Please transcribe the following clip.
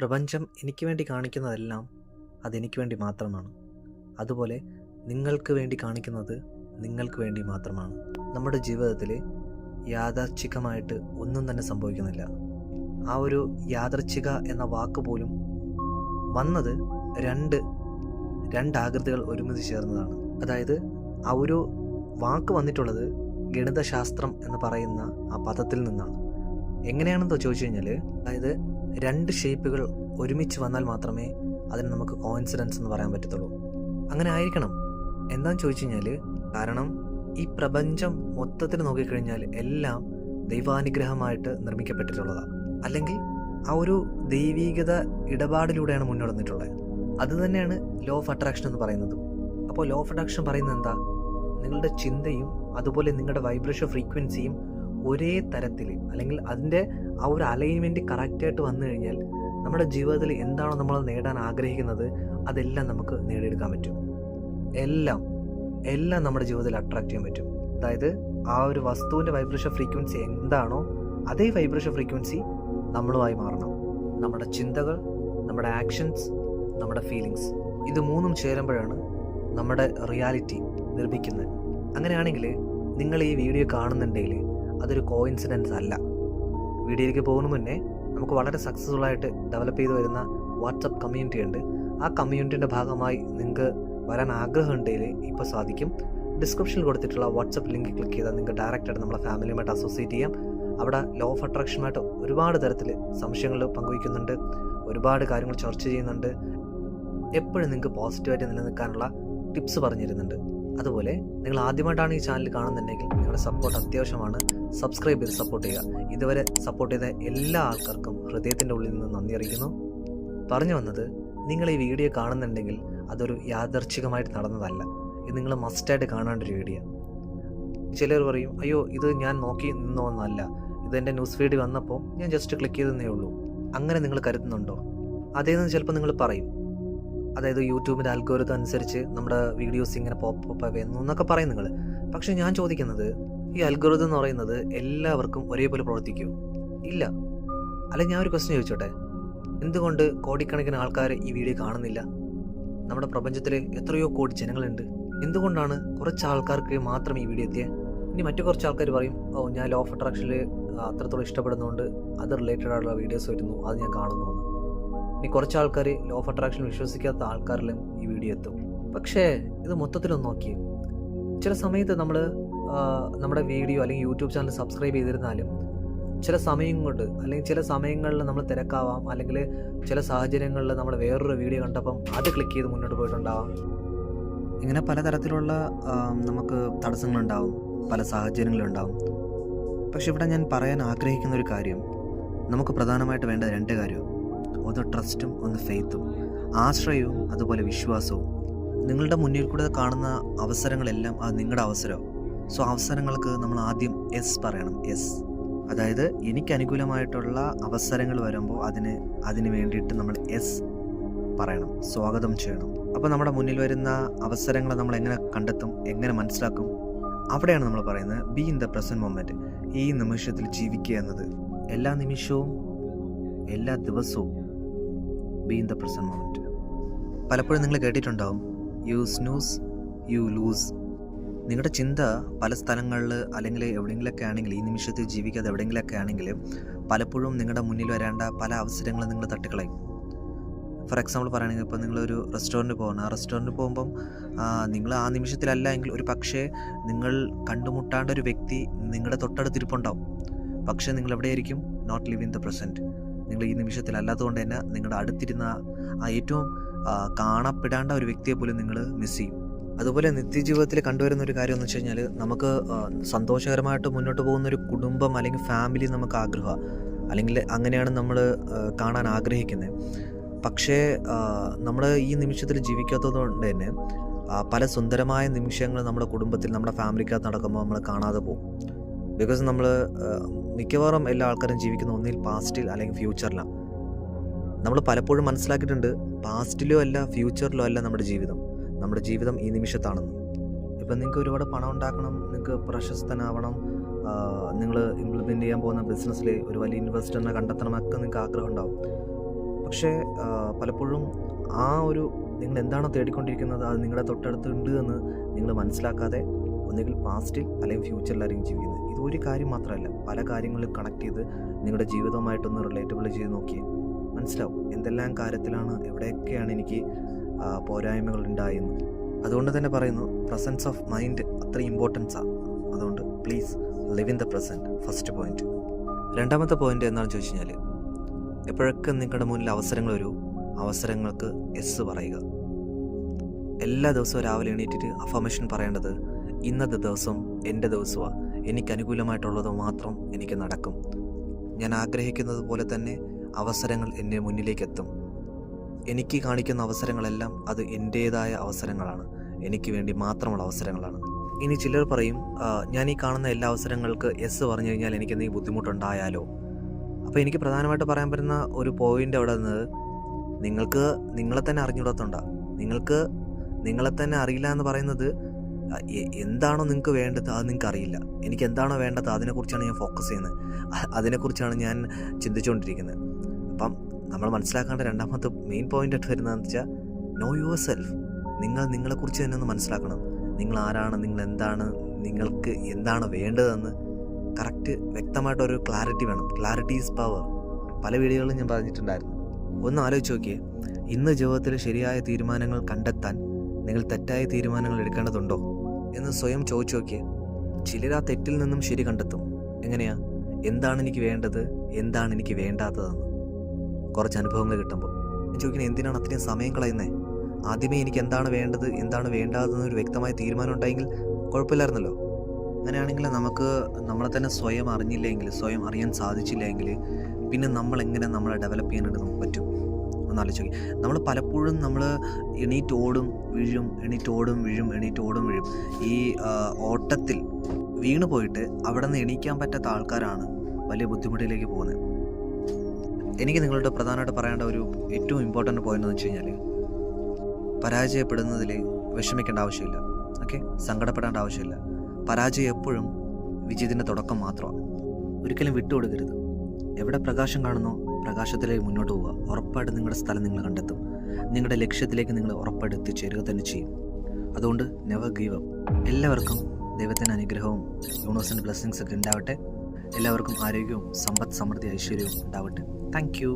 പ്രപഞ്ചം എനിക്ക് വേണ്ടി കാണിക്കുന്നതെല്ലാം അതെനിക്ക് വേണ്ടി മാത്രമാണ്. അതുപോലെ നിങ്ങൾക്ക് വേണ്ടി കാണിക്കുന്നത് നിങ്ങൾക്ക് വേണ്ടി മാത്രമാണ്. നമ്മുടെ ജീവിതത്തിൽ യാദർച്ഛികമായിട്ട് ഒന്നും തന്നെ സംഭവിക്കുന്നില്ല. ആ ഒരു യാദർച്ഛിക എന്ന വാക്ക് പോലും വന്നത് രണ്ട് ആകൃതികൾ ഒരുമിച്ച് ചേർന്നതാണ്. അതായത് ആ ഒരു വാക്ക് വന്നിട്ടുള്ളത് ഗണിതശാസ്ത്രം എന്ന് പറയുന്ന ആ പദത്തിൽ നിന്നാണ്. എങ്ങനെയാണെന്ന് ചോദിച്ചു കഴിഞ്ഞാൽ, അതായത് രണ്ട് ഷേപ്പുകൾ ഒരുമിച്ച് വന്നാൽ മാത്രമേ അതിന് നമുക്ക് കോയിൻസിഡൻസ് എന്ന് പറയാൻ പറ്റത്തുള്ളൂ. അങ്ങനെ ആയിരിക്കണം. എന്താണെന്ന് ചോദിച്ചു കഴിഞ്ഞാൽ, കാരണം ഈ പ്രപഞ്ചം മൊത്തത്തിൽ നോക്കിക്കഴിഞ്ഞാൽ എല്ലാം ദൈവാനുഗ്രഹമായിട്ട് നിർമ്മിക്കപ്പെട്ടിട്ടുള്ളതാണ്. അല്ലെങ്കിൽ ആ ഒരു ദൈവീകത ഇടപാടിലൂടെയാണ് മുന്നോട്ടുന്നിട്ടുള്ളത്. അത് തന്നെയാണ് ലോ ഓഫ് അട്രാക്ഷൻ എന്ന് പറയുന്നത്. അപ്പോൾ ലോ ഓഫ് അട്രാക്ഷൻ പറയുന്നത് എന്താ? നിങ്ങളുടെ ചിന്തയും അതുപോലെ നിങ്ങളുടെ വൈബ്രേഷൻ ഫ്രീക്വൻസിയും ഒരേ തരത്തിൽ, അല്ലെങ്കിൽ അതിൻ്റെ ആ ഒരു അലൈൻമെൻറ്റ് കറക്റ്റായിട്ട് വന്നു കഴിഞ്ഞാൽ നമ്മുടെ ജീവിതത്തിൽ എന്താണോ നമ്മൾ നേടാൻ ആഗ്രഹിക്കുന്നത് അതെല്ലാം നമുക്ക് നേടിയെടുക്കാൻ പറ്റും. എല്ലാം നമ്മുടെ ജീവിതത്തിൽ അട്രാക്റ്റ് ചെയ്യാൻ പറ്റും. അതായത് ആ ഒരു വസ്തുവിൻ്റെ വൈബ്രേഷൻ ഫ്രീക്വൻസി എന്താണോ അതേ വൈബ്രേഷൻ ഫ്രീക്വൻസി നമ്മളുമായി മാറണം. നമ്മുടെ ചിന്തകൾ, നമ്മുടെ ആക്ഷൻസ്, നമ്മുടെ ഫീലിങ്സ്, ഇത് മൂന്നും ചേരുമ്പോഴാണ് നമ്മുടെ റിയാലിറ്റി നിർമ്മിക്കുന്നത്. അങ്ങനെയാണെങ്കിൽ നിങ്ങൾ ഈ വീഡിയോ കാണുന്നുണ്ടെങ്കിൽ അതൊരു കോയിൻസിഡൻസ് അല്ല. വീഡിയോയിലേക്ക് പോകുന്ന മുന്നേ നമുക്ക് വളരെ സക്സസ്ഫുൾ ആയിട്ട് ഡെവലപ്പ് ചെയ്ത് വരുന്ന വാട്സപ്പ് കമ്മ്യൂണിറ്റി ഉണ്ട്. ആ കമ്മ്യൂണിറ്റിൻ്റെ ഭാഗമായി നിങ്ങൾക്ക് വരാൻ ആഗ്രഹം ഉണ്ടെങ്കിൽ ഇപ്പോൾ സാധിക്കും. ഡിസ്ക്രിപ്ഷനിൽ കൊടുത്തിട്ടുള്ള വാട്സപ്പ് ലിങ്ക് ക്ലിക്ക് ചെയ്താൽ നിങ്ങൾക്ക് ഡയറക്റ്റായിട്ട് നമ്മളെ ഫാമിലിയുമായിട്ട് അസോസിയേറ്റ് ചെയ്യാം. അവിടെ ലോ ഓഫ് അട്രാക്ഷനുമായിട്ട് ഒരുപാട് തരത്തിൽ സംശയങ്ങൾ പങ്കുവയ്ക്കുന്നുണ്ട്, ഒരുപാട് കാര്യങ്ങൾ ചർച്ച ചെയ്യുന്നുണ്ട്. എപ്പോഴും നിങ്ങൾക്ക് പോസിറ്റീവായിട്ട് നിലനിൽക്കാനുള്ള ടിപ്സ് പറഞ്ഞു തരുന്നുണ്ട്. അതുപോലെ നിങ്ങൾ ആദ്യമായിട്ടാണ് ഈ ചാനൽ കാണുന്നുണ്ടെങ്കിൽ നിങ്ങളുടെ സപ്പോർട്ട് അത്യാവശ്യമാണ്. സബ്സ്ക്രൈബ് ചെയ്ത് സപ്പോർട്ട് ചെയ്യുക. ഇതുവരെ സപ്പോർട്ട് ചെയ്ത എല്ലാ ആൾക്കാർക്കും ഹൃദയത്തിൻ്റെ ഉള്ളിൽ നിന്ന് നന്ദി അറിയിക്കുന്നു. പറഞ്ഞു വന്നത്, നിങ്ങൾ ഈ വീഡിയോ കാണുന്നുണ്ടെങ്കിൽ അതൊരു യാദർച്ഛികമായിട്ട് നടന്നതല്ല. ഇത് നിങ്ങൾ മസ്റ്റായിട്ട് കാണേണ്ട ഒരു വീഡിയോ. ചിലർ പറയും, അയ്യോ ഇത് ഞാൻ നോക്കി നിന്നോന്നല്ല, ഇതെൻ്റെ ന്യൂസ് ഫീഡ് വന്നപ്പോൾ ഞാൻ ജസ്റ്റ് ക്ലിക്ക് ചെയ്തേ ഉള്ളൂ. അങ്ങനെ നിങ്ങൾ കരുതുന്നുണ്ടോ? അതേന്ന് ചിലപ്പോൾ നിങ്ങൾ പറയും. അതായത് യൂട്യൂബിൻ്റെ അൽഗോരിതം അനുസരിച്ച് നമ്മുടെ വീഡിയോസ് ഇങ്ങനെ പോപ്പ് വരുന്നു എന്നൊക്കെ പറയും നിങ്ങൾ. പക്ഷെ ഞാൻ ചോദിക്കുന്നത്, ഈ അൽഗോരിതം എന്ന് പറയുന്നത് എല്ലാവർക്കും ഒരേപോലെ പ്രവർത്തിക്കുമോ? ഇല്ല. അല്ല, ഞാൻ ഒരു ക്വസ്റ്റ്യൻ ചോദിച്ചോട്ടെ, എന്തുകൊണ്ട് കോടിക്കണക്കിന് ആൾക്കാർ ഈ വീഡിയോ കാണുന്നില്ല? നമ്മുടെ പ്രപഞ്ചത്തിൽ എത്രയോ കോടി ജനങ്ങളുണ്ട്. എന്തുകൊണ്ടാണ് കുറച്ച് ആൾക്കാർക്ക് മാത്രം ഈ വീഡിയോ എത്തിയത്? ഇനി മറ്റു കുറച്ച് ആൾക്കാർ പറയും, ഓ ഞാൻ ലോ ഓഫ് അട്രാക്ഷനിൽ അത്രത്തോളം ഇഷ്ടപ്പെടുന്നതുകൊണ്ട് അത് റിലേറ്റഡ് ആയിട്ടുള്ള വീഡിയോസ് വരുന്നു, അത് ഞാൻ കാണുന്നു. ഇനി കുറച്ച് ആൾക്കാർ ലോ ഓഫ് അട്രാക്ഷൻ വിശ്വസിക്കാത്ത ആൾക്കാരിലും ഈ വീഡിയോ എത്തും. പക്ഷേ ഇത് മൊത്തത്തിലൊന്ന് നോക്കി, ചില സമയത്ത് നമ്മൾ നമ്മുടെ വീഡിയോ അല്ലെങ്കിൽ യൂട്യൂബ് ചാനൽ സബ്സ്ക്രൈബ് ചെയ്തിരുന്നാലും ചില സമയം കൊണ്ട്, അല്ലെങ്കിൽ ചില സമയങ്ങളിൽ നമ്മൾ തിരക്കാവാം, അല്ലെങ്കിൽ ചില സാഹചര്യങ്ങളിൽ നമ്മൾ വേറൊരു വീഡിയോ കണ്ടപ്പം അത് ക്ലിക്ക് ചെയ്ത് മുന്നോട്ട് പോയിട്ടുണ്ടാവാം. ഇങ്ങനെ പലതരത്തിലുള്ള നമുക്ക് തടസ്സങ്ങളുണ്ടാവും, പല സാഹചര്യങ്ങളുണ്ടാവും. പക്ഷെ ഇവിടെ ഞാൻ പറയാൻ ആഗ്രഹിക്കുന്ന ഒരു കാര്യം, നമുക്ക് പ്രധാനമായിട്ട് വേണ്ട രണ്ട് കാര്യവും, ഒന്ന് ട്രസ്റ്റും ഒന്ന് ഫെയ്ത്തും, ആശ്രയവും അതുപോലെ വിശ്വാസവും. നിങ്ങളുടെ മുന്നിൽ കൂടെ കാണുന്ന അവസരങ്ങളെല്ലാം അത് നിങ്ങളുടെ അവസരവും. സോ അവസരങ്ങൾക്ക് നമ്മൾ ആദ്യം എസ് പറയണം. എസ്, അതായത് എനിക്ക് അനുകൂലമായിട്ടുള്ള അവസരങ്ങൾ വരുമ്പോൾ അതിന് വേണ്ടിയിട്ട് നമ്മൾ എസ് പറയണം, സ്വാഗതം ചെയ്യണം. അപ്പോൾ നമ്മുടെ മുന്നിൽ വരുന്ന അവസരങ്ങൾ നമ്മൾ എങ്ങനെ കണ്ടെത്തും, എങ്ങനെ മനസ്സിലാക്കും? അവിടെയാണ് നമ്മൾ പറയുന്നത് be in the present moment. ഈ നിമിഷത്തിൽ ജീവിക്കുക എന്നത്, എല്ലാ നിമിഷവും എല്ലാ ദിവസവും be in the present moment. പലപ്പോഴും നിങ്ങൾ കേട്ടിട്ടുണ്ടാവും, യു സ്നൂസ് യു ലൂസ്. നിങ്ങളുടെ ചിന്ത പല സ്ഥലങ്ങളിൽ അല്ലെങ്കിൽ എവിടെയെങ്കിലൊക്കെ ആണെങ്കിൽ, ഈ നിമിഷത്തിൽ ജീവിക്കാതെ എവിടെയെങ്കിലൊക്കെ ആണെങ്കിൽ പലപ്പോഴും നിങ്ങളുടെ മുന്നിൽ വരേണ്ട പല അവസരങ്ങളും നിങ്ങൾ തട്ടിക്കളയും. ഫോർ എക്സാമ്പിൾ പറയുകയാണെങ്കിൽ, ഇപ്പോൾ നിങ്ങളൊരു റെസ്റ്റോറൻറ്റ് പോകണം. ആ റെസ്റ്റോറൻറ്റ് പോകുമ്പം നിങ്ങൾ ആ നിമിഷത്തിലല്ല എങ്കിൽ ഒരു പക്ഷേ നിങ്ങൾ കണ്ടുമുട്ടാണ്ട ഒരു വ്യക്തി നിങ്ങളുടെ തൊട്ടടുത്തിരിപ്പുണ്ടാവും. പക്ഷേ നിങ്ങൾ എവിടെയായിരിക്കും? Not live in the present. നിങ്ങൾ ഈ നിമിഷത്തിലല്ലാത്തതുകൊണ്ട് തന്നെ നിങ്ങളുടെ അടുത്തിരുന്ന ആ ഏറ്റവും കാണപ്പെടേണ്ട ഒരു വ്യക്തിയെ പോലും നിങ്ങൾ മിസ് ചെയ്യും. അതുപോലെ നിത്യജീവിതത്തിൽ കണ്ടുവരുന്ന ഒരു കാര്യം എന്ന് വെച്ച് കഴിഞ്ഞാൽ, നമുക്ക് സന്തോഷകരമായിട്ട് മുന്നോട്ട് പോകുന്നൊരു കുടുംബം അല്ലെങ്കിൽ ഫാമിലി നമുക്ക് ആഗ്രഹമാണ്, അല്ലെങ്കിൽ അങ്ങനെയാണ് നമ്മൾ കാണാൻ ആഗ്രഹിക്കുന്നത്. പക്ഷേ നമ്മൾ ഈ നിമിഷത്തിൽ ജീവിക്കാത്തത് കൊണ്ട് തന്നെ പല സുന്ദരമായ നിമിഷങ്ങൾ നമ്മുടെ കുടുംബത്തിൽ, നമ്മുടെ ഫാമിലിക്കകത്ത് നടക്കുമ്പോൾ നമ്മൾ കാണാതെ പോകും. ബിക്കോസ് നമ്മൾ മിക്കവാറും എല്ലാ ആൾക്കാരും ജീവിക്കുന്ന ഒന്നിൽ പാസ്റ്റിൽ അല്ലെങ്കിൽ ഫ്യൂച്ചറിലാണ്. നമ്മൾ പലപ്പോഴും മനസ്സിലാക്കിയിട്ടുണ്ട്, പാസ്റ്റിലോ അല്ല ഫ്യൂച്ചറിലോ അല്ല നമ്മുടെ ജീവിതം ഈ നിമിഷത്താണെന്ന്. ഇപ്പം നിങ്ങൾക്ക് ഒരുപാട് പണം ഉണ്ടാക്കണം, നിങ്ങൾക്ക് പ്രശസ്തനാവണം, നിങ്ങൾ ഇംപ്ലിമെൻറ്റ് ചെയ്യാൻ പോകുന്ന ബിസിനസ്സിൽ ഒരു വലിയ ഇൻവെസ്റ്ററിനെ കണ്ടെത്തണമൊക്കെ നിങ്ങൾക്ക് ആഗ്രഹം ഉണ്ടാവും. പക്ഷേ പലപ്പോഴും ആ ഒരു നിങ്ങൾ എന്താണോ തേടിക്കൊണ്ടിരിക്കുന്നത് അത് നിങ്ങളുടെ തൊട്ടടുത്തുണ്ട് എന്ന് നിങ്ങൾ മനസ്സിലാക്കാതെ ഒന്നുകിൽ പാസ്റ്റിൽ അല്ലെങ്കിൽ ഫ്യൂച്ചറിലായിരിക്കും ജീവിക്കുന്നത്. ഇതൊരു കാര്യം മാത്രമല്ല, പല കാര്യങ്ങളും കണക്ട് ചെയ്ത് നിങ്ങളുടെ ജീവിതവുമായിട്ടൊന്ന് റിലേറ്റബിൾ ചെയ്ത് നോക്കിയേ മനസ്സിലാവും എന്തെല്ലാം കാര്യത്തിലാണ് എവിടെയൊക്കെയാണ് എനിക്ക് പോരായ്മകൾ ഉണ്ടായെന്ന്. അതുകൊണ്ട് തന്നെ പറയുന്നു, പ്രസൻസ് ഓഫ് മൈൻഡ് അത്ര ഇമ്പോർട്ടൻസാണ്. അതുകൊണ്ട് please live in the present, first point. രണ്ടാമത്തെ പോയിന്റ് എന്താണെന്ന് ചോദിച്ചു കഴിഞ്ഞാൽ, എപ്പോഴൊക്കെ നിങ്ങളുടെ മുന്നിൽ അവസരങ്ങൾ വരൂ, അവസരങ്ങൾക്ക് യെസ് പറയുക. എല്ലാ ദിവസവും രാവിലെ എണീറ്റിട്ട് അഫർമേഷൻ പറയേണ്ടത്, ഇന്നത്തെ ദിവസം എൻ്റെ ദിവസമാണ്, എനിക്ക് അനുകൂലമായിട്ടുള്ളത് മാത്രം എനിക്ക് നടക്കും, ഞാൻ ആഗ്രഹിക്കുന്നത് പോലെ തന്നെ അവസരങ്ങൾ എൻ്റെ മുന്നിലേക്ക് എത്തും, എനിക്ക് കാണിക്കുന്ന അവസരങ്ങളെല്ലാം അത് എൻ്റേതായ അവസരങ്ങളാണ്, എനിക്ക് വേണ്ടി മാത്രമുള്ള അവസരങ്ങളാണ്. ഇനി ചിലർ പറയും, ഞാൻ ഈ കാണുന്ന എല്ലാ അവസരങ്ങൾക്ക് യെസ് പറഞ്ഞു കഴിഞ്ഞാൽ എനിക്ക് എന്തെങ്കിലും ബുദ്ധിമുട്ടുണ്ടായാലോ. അപ്പോൾ എനിക്ക് പ്രധാനമായിട്ട് പറയാൻ പറ്റുന്ന ഒരു പോയിൻ്റ് അവിടെ നിന്ന്, നിങ്ങൾക്ക് നിങ്ങളെ തന്നെ അറിഞ്ഞുകൂടാത്തോണ്ടാണ്. നിങ്ങൾക്ക് നിങ്ങളെ തന്നെ അറിയില്ല എന്ന് പറയുന്നത്, എന്താണോ നിങ്ങൾക്ക് വേണ്ടത് അത് നിങ്ങൾക്ക് അറിയില്ല. എനിക്ക് എന്താണോ വേണ്ടത് അതിനെക്കുറിച്ചാണ് ഞാൻ ഫോക്കസ് ചെയ്യുന്നത്, അതിനെക്കുറിച്ചാണ് ഞാൻ ചിന്തിച്ചുകൊണ്ടിരിക്കുന്നത്. അപ്പം നമ്മൾ മനസ്സിലാക്കേണ്ട രണ്ടാമത്തെ മെയിൻ പോയിൻ്റ് ആയിട്ട് വരുന്നതെന്ന് വെച്ചാൽ, നോ യുവർ സെൽഫ്. നിങ്ങളെക്കുറിച്ച് തന്നെ ഒന്ന് മനസ്സിലാക്കണം. നിങ്ങൾ ആരാണ്, നിങ്ങൾ എന്താണ്, നിങ്ങൾക്ക് എന്താണ് വേണ്ടതെന്ന് കറക്റ്റ് വ്യക്തമായിട്ടൊരു ക്ലാരിറ്റി വേണം. Clarity is power. പല വീഡിയോകളിലും ഞാൻ പറഞ്ഞിട്ടുണ്ടായിരുന്നു. ഒന്ന് ആലോചിച്ച് നോക്കിയേ, ഇന്ന് ജീവിതത്തിൽ ശരിയായ തീരുമാനങ്ങൾ കണ്ടെത്താൻ നിങ്ങൾ തെറ്റായ തീരുമാനങ്ങൾ എടുക്കേണ്ടതുണ്ടോ എന്ന് സ്വയം ചോദിച്ചു നോക്കിയേ. ചിലർ ആ തെറ്റിൽ നിന്നും ശരി കണ്ടെത്തും. എങ്ങനെയാ? എന്താണ് എനിക്ക് വേണ്ടത്, എന്താണ് എനിക്ക് വേണ്ടാത്തതെന്ന് കുറച്ച് അനുഭവങ്ങൾ കിട്ടുമ്പോൾ ചോദിക്കുന്നത്, എന്തിനാണ് അത്രയും സമയം കളയുന്നത്? ആദ്യമേ എനിക്ക് എന്താണ് വേണ്ടത്, എന്താണ് വേണ്ടാത്തതെന്നൊരു വ്യക്തമായ തീരുമാനം ഉണ്ടായെങ്കിൽ കുഴപ്പമില്ലായിരുന്നല്ലോ. അങ്ങനെയാണെങ്കിൽ നമുക്ക് നമ്മളെ തന്നെ സ്വയം അറിഞ്ഞില്ലെങ്കിൽ, സ്വയം അറിയാൻ സാധിച്ചില്ലെങ്കിൽ, പിന്നെ നമ്മളെങ്ങനെ നമ്മളെ ഡെവലപ്പ് ചെയ്യാനായിട്ട് നമുക്ക് പറ്റും? ഒന്നാലോചിക്കും. നമ്മൾ പലപ്പോഴും എണീറ്റ് ഓടും വീഴും, എണീറ്റ് ഓടും വീഴും, എണീറ്റ് ഓടും വീഴും. ഈ ഓട്ടത്തിൽ വീണ് പോയിട്ട് അവിടെ നിന്ന് എണീക്കാൻ പറ്റാത്ത ആൾക്കാരാണ് വലിയ ബുദ്ധിമുട്ടിലേക്ക് പോകുന്നത്. എനിക്ക് നിങ്ങളോട് പ്രധാനമായിട്ട് പറയേണ്ട ഒരു ഏറ്റവും ഇമ്പോർട്ടൻ്റ് പോയിന്റ് എന്ന് വെച്ച് കഴിഞ്ഞാൽ, പരാജയപ്പെടുന്നതിൽ വിഷമിക്കേണ്ട ആവശ്യമില്ല. ഓക്കെ, സങ്കടപ്പെടേണ്ട ആവശ്യമില്ല. പരാജയം എപ്പോഴും വിജയത്തിൻ്റെ തുടക്കം മാത്രമാണ്. ഒരിക്കലും വിട്ടുകൊടുക്കരുത്. എവിടെ പ്രകാശം കാണുന്നോ പ്രകാശത്തിലേക്ക് മുന്നോട്ട് പോവുക. ഉറപ്പായിട്ട് നിങ്ങളുടെ സ്ഥലം നിങ്ങൾ കണ്ടെത്തും. നിങ്ങളുടെ ലക്ഷ്യത്തിലേക്ക് നിങ്ങൾ ഉറപ്പായിട്ട് എത്തിച്ചേരുക തന്നെ ചെയ്യും. അതുകൊണ്ട് നെവർ ഗീവ് അപ്പ്. എല്ലാവർക്കും ദൈവത്തിൻ്റെ അനുഗ്രഹവും യൂണിവേഴ്സിൻ്റെ ബ്ലെസ്സിങ്സ് ഒക്കെ ഉണ്ടാവട്ടെ. എല്ലാവർക്കും ആരോഗ്യവും സമ്പത്ത് സമൃദ്ധി ഐശ്വര്യവും ഉണ്ടാവട്ടെ. Thank you.